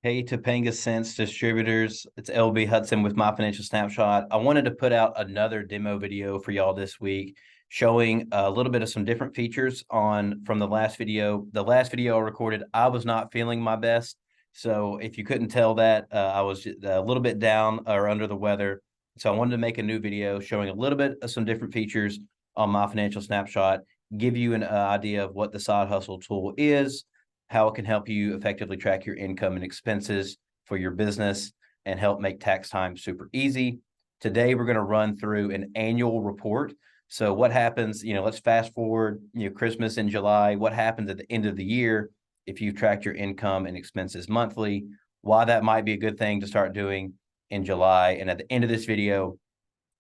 Hey, Topanga Sense Distributors. It's LB Hudson with My Financial Snapshot. I wanted to put out another demo video for y'all this week, showing a little bit of some different features on from the last video. The last video I recorded, I was not feeling my best. So if you couldn't tell that, I was a little bit down or under the weather. So I wanted to make a new video showing a little bit of some different features on My Financial Snapshot, give you an idea of what the side hustle tool is, how it can help you effectively track your income and expenses for your business and help make tax time super easy. Today, we're going to run through an annual report. So what happens, let's fast forward, Christmas in July, what happens at the end of the year if you've tracked your income and expenses monthly, why that might be a good thing to start doing in July. And at the end of this video,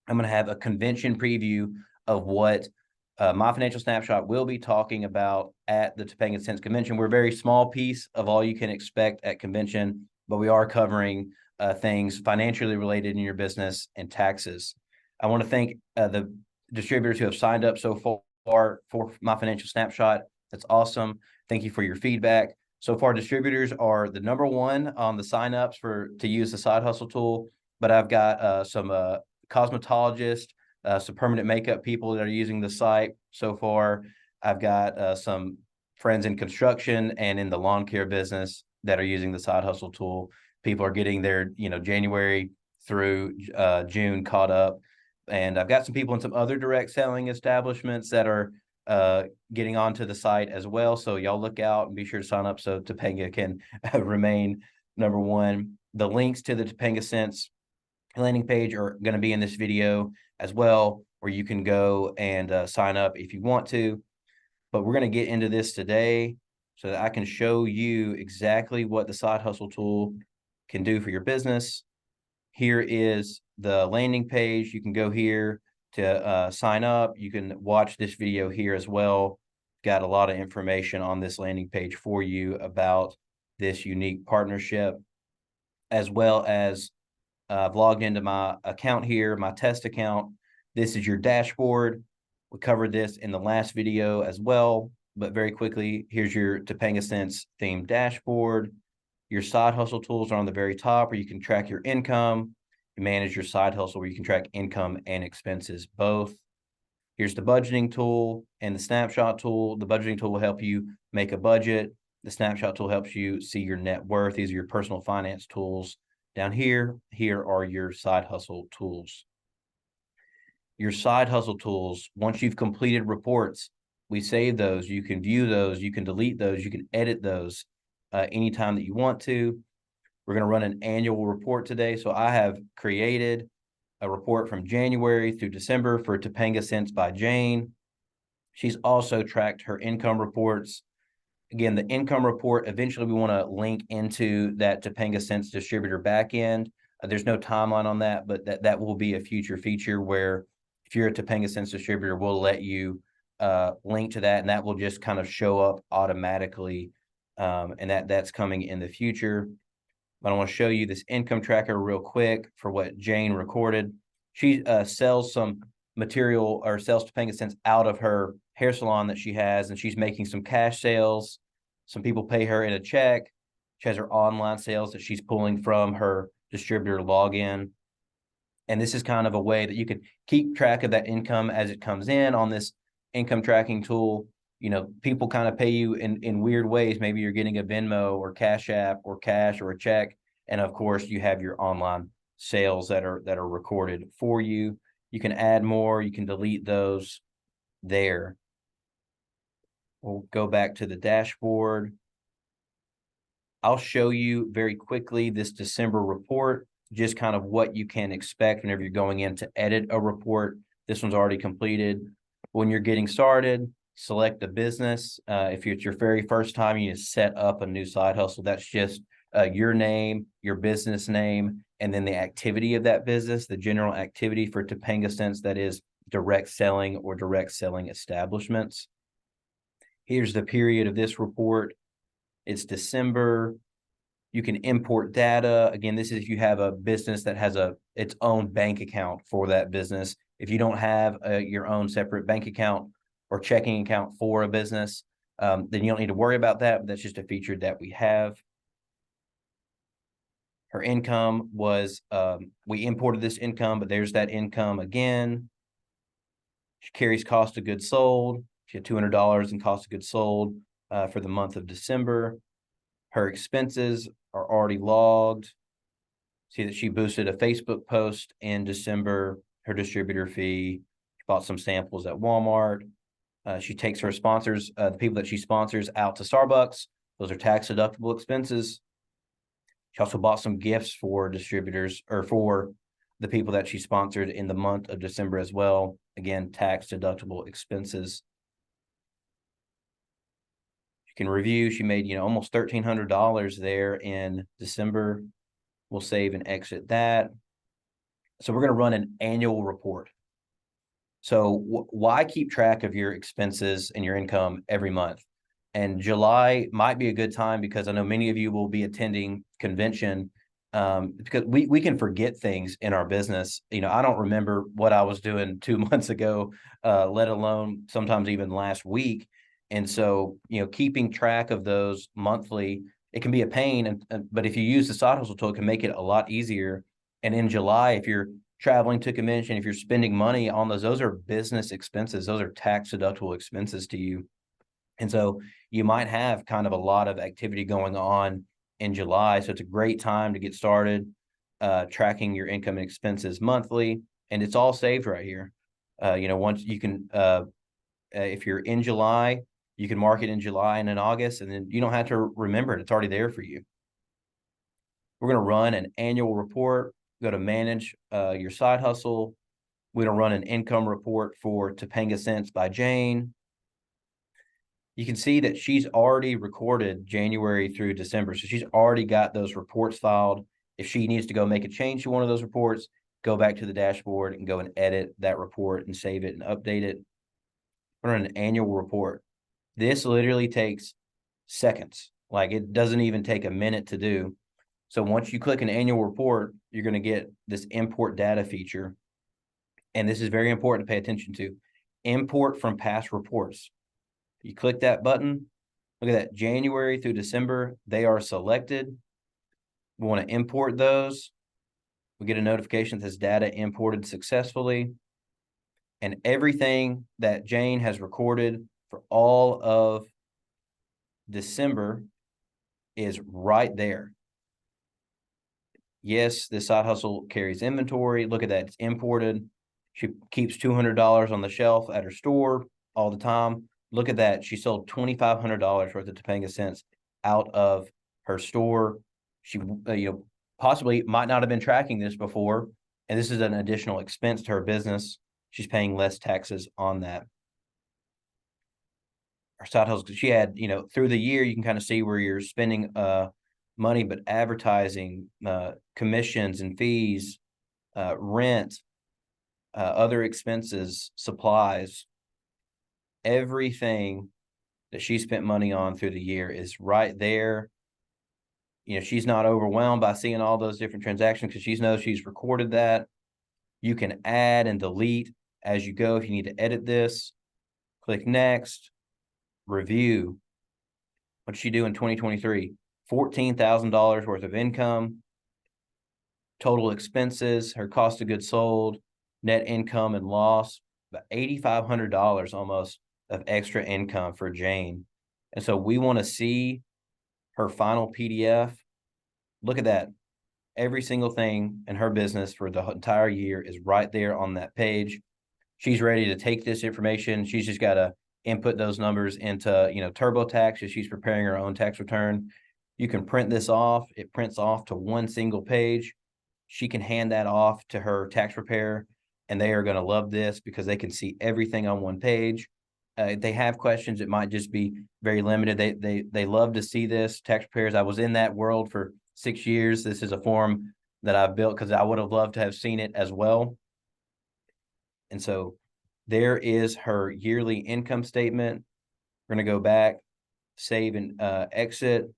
I'm going to have a convention preview of what My Financial Snapshot will be talking about at the Topanga Sense Convention. We're a very small piece of all you can expect at convention, but we are covering things financially related in your business and taxes. I want to thank the distributors who have signed up so far for My Financial Snapshot. That's awesome. Thank you for your feedback. So far, distributors are the #1 on the signups to use the side hustle tool, but I've got some cosmetologists, some permanent makeup people that are using the site so far. I've got some friends in construction and in the lawn care business that are using the side hustle tool. People are getting their, January through June caught up. And I've got some people in some other direct selling establishments that are getting onto the site as well. So y'all look out and be sure to sign up so Topanga can remain #1. The links to the Topanga Sense landing page are going to be in this video as well, where you can go and sign up if you want to. But we're going to get into this today so that I can show you exactly what the side hustle tool can do for your business. Here is the landing page. You can go here to sign up. You can watch this video here as well. Got a lot of information on this landing page for you about this unique partnership, as well as I've logged into my account here, my test account. This is your dashboard. We covered this in the last video as well, but very quickly, here's your Topanga Sense themed dashboard. Your side hustle tools are on the very top where you can track your income and manage your side hustle where you can track income and expenses both. Here's the budgeting tool and the snapshot tool. The budgeting tool will help you make a budget. The snapshot tool helps you see your net worth. These are your personal finance tools. Down here are your side hustle tools. Your side hustle tools, once you've completed reports, we save those. You can view those. You can delete those. You can edit those anytime that you want to. We're going to run an annual report today. So I have created a report from January through December for Topanga Sense by Jane. She's also tracked her income reports. Again, the income report, eventually we want to link into that Topanga Sense distributor backend. There's no timeline on that, but that will be a future feature where if you're a Topanga Sense distributor, we'll let you link to that, and that will just kind of show up automatically, and that's coming in the future. But I want to show you this income tracker real quick for what Jane recorded. She sells some material or sells Topanga Sense out of her hair salon that she has, and she's making some cash sales. Some people pay her in a check. She has her online sales that she's pulling from her distributor login. And this is kind of a way that you can keep track of that income as it comes in on this income tracking tool. People kind of pay you in weird ways. Maybe you're getting a Venmo or Cash App or cash or a check. And of course, you have your online sales that are recorded for you. You can add more. You can delete those there. We'll go back to the dashboard. I'll show you very quickly this December report, just kind of what you can expect whenever you're going in to edit a report. This one's already completed. When you're getting started, select the business. If it's your very first time, you need to set up a new side hustle. That's just your name, your business name, and then the activity of that business, the general activity for Topanga Sense, that is direct selling or direct selling establishments. Here's the period of this report. It's December. You can import data. Again, this is if you have a business that has its own bank account for that business. If you don't have your own separate bank account or checking account for a business, then you don't need to worry about that. But that's just a feature that we have. Her income was, we imported this income, but there's that income again. She carries cost of goods sold. She had $200 in cost of goods sold for the month of December. Her expenses are already logged. See that she boosted a Facebook post in December, her distributor fee, bought some samples at Walmart. She takes her sponsors, the people that she sponsors, out to Starbucks. Those are tax deductible expenses. She also bought some gifts for distributors, or for the people that she sponsored in the month of December as well. Again, tax deductible expenses. You can review, she made, almost $1,300 there in December. We'll save and exit that. So we're going to run an annual report. So why keep track of your expenses and your income every month? And July might be a good time because I know many of you will be attending convention, because we can forget things in our business. I don't remember what I was doing 2 months ago, let alone sometimes even last week. And so, keeping track of those monthly, it can be a pain. But if you use the side hustle tool, it can make it a lot easier. And in July, if you're traveling to convention, if you're spending money on those are business expenses. Those are tax deductible expenses to you. And so you might have kind of a lot of activity going on in July. So it's a great time to get started tracking your income and expenses monthly. And it's all saved right here. Once you can, if you're in July, you can mark it in July and in August, and then you don't have to remember it. It's already there for you. We're going to run an annual report. Go to manage your side hustle. We're going to run an income report for Topanga Cents by Jane. You can see that she's already recorded January through December. So she's already got those reports filed. If she needs to go make a change to one of those reports, go back to the dashboard and go and edit that report and save it and update it. We're on an annual report. This literally takes seconds. Like, it doesn't even take a minute to do. So once you click an annual report, you're going to get this import data feature. And this is very important to pay attention to. Import from past reports. You click that button, look at that, January through December, they are selected. We want to import those. We get a notification that says data imported successfully. And everything that Jane has recorded for all of December is right there. Yes, this side hustle carries inventory. Look at that, it's imported. She keeps $200 on the shelf at her store all the time. Look at that. She sold $2,500 worth of Topanga Cents out of her store. She, possibly might not have been tracking this before, and this is an additional expense to her business. She's paying less taxes on that. Her side hustle, she had, through the year, you can kind of see where you're spending money, but advertising, commissions and fees, rent, other expenses, supplies, everything that she spent money on through the year is right there. She's not overwhelmed by seeing all those different transactions because she knows she's recorded that. You can add and delete as you go if you need to edit this. Click next. Review. What did she do in 2023? $14,000 worth of income. Total expenses, her cost of goods sold, net income and loss, about $8,500 almost of extra income for Jane. And so we want to see her final PDF. Look at that. Every single thing in her business for the entire year is right there on that page. She's ready to take this information. She's just got to input those numbers into, TurboTax as she's preparing her own tax return. You can print this off. It prints off to one single page. She can hand that off to her tax preparer, and they are going to love this because they can see everything on one page. If they have questions, it might just be very limited. They love to see this. Tax preparers, I was in that world for 6 years. This is a form that I built because I would have loved to have seen it as well. And so there is her yearly income statement. We're going to go back, save and exit,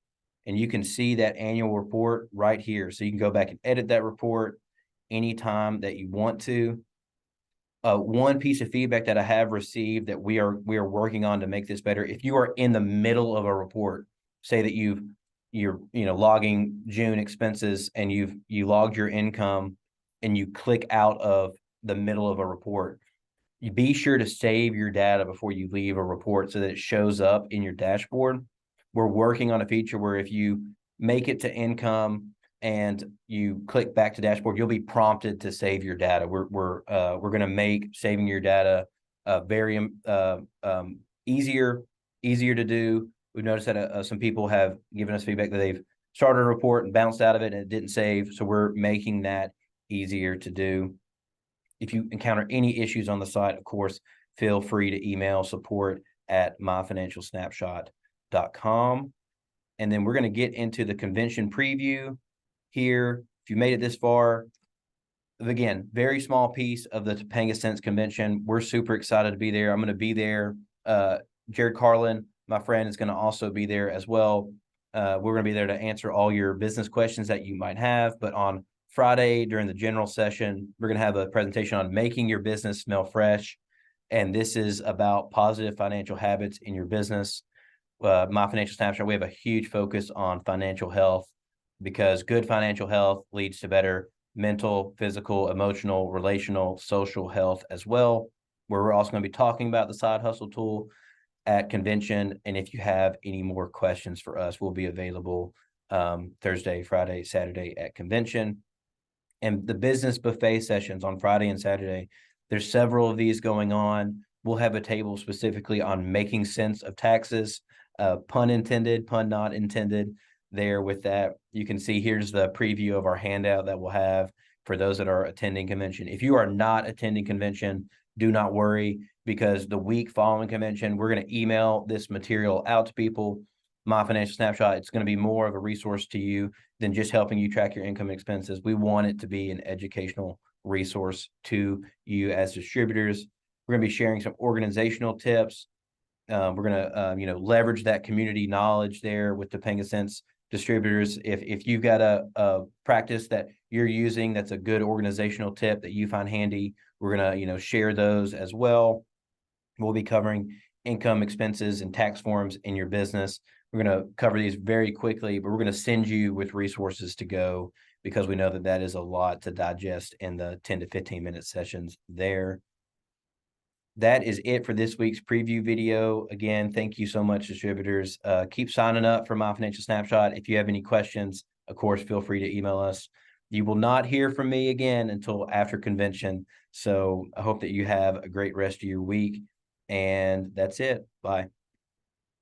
and you can see that annual report right here. So you can go back and edit that report anytime that you want to. One piece of feedback that I have received that we are working on to make this better. If you are in the middle of a report, say that you've you're, logging June expenses and you logged your income and you click out of the middle of a report, you be sure to save your data before you leave a report so that it shows up in your dashboard. We're working on a feature where if you make it to income and you click back to dashboard, you'll be prompted to save your data. We're going to make saving your data very easier to do. We've noticed that some people have given us feedback that they've started a report and bounced out of it and it didn't save. So we're making that easier to do. If you encounter any issues on the site, of course, feel free to email support@myfinancialsnapshot.com. And then we're going to get into the convention preview here. If you made it this far, again, very small piece of the Topanga Sense convention. We're super excited to be there. I'm going to be there. Jared Carlin, my friend, is going to also be there as well. We're going to be there to answer all your business questions that you might have. But on Friday during the general session, we're going to have a presentation on making your business smell fresh. And this is about positive financial habits in your business. My Financial Snapshot, we have a huge focus on financial health because good financial health leads to better mental, physical, emotional, relational, social health as well. Where we're also going to be talking about the side hustle tool at convention. And if you have any more questions for us, we'll be available Thursday, Friday, Saturday at convention. And the business buffet sessions on Friday and Saturday, there's several of these going on. We'll have a table specifically on making sense of taxes, pun intended, pun not intended there with that. You can see here's the preview of our handout that we'll have for those that are attending convention. If you are not attending convention, do not worry, because the week following convention, we're going to email this material out to people. My Financial Snapshot, it's going to be more of a resource to you than just helping you track your income and expenses. We want it to be an educational resource to you as distributors. We're going to be sharing some organizational tips. We're going to, leverage that community knowledge there with Topanga Sense distributors. If you've got a practice that you're using that's a good organizational tip that you find handy, we're going to, share those as well. We'll be covering income, expenses, and tax forms in your business. We're going to cover these very quickly, but we're going to send you with resources to go because we know that that is a lot to digest in the 10 to 15 minute sessions there. That is it for this week's preview video. Again, thank you so much, distributors. Keep signing up for My Financial Snapshot. If you have any questions, of course, feel free to email us. You will not hear from me again until after convention. So I hope that you have a great rest of your week. And that's it. Bye.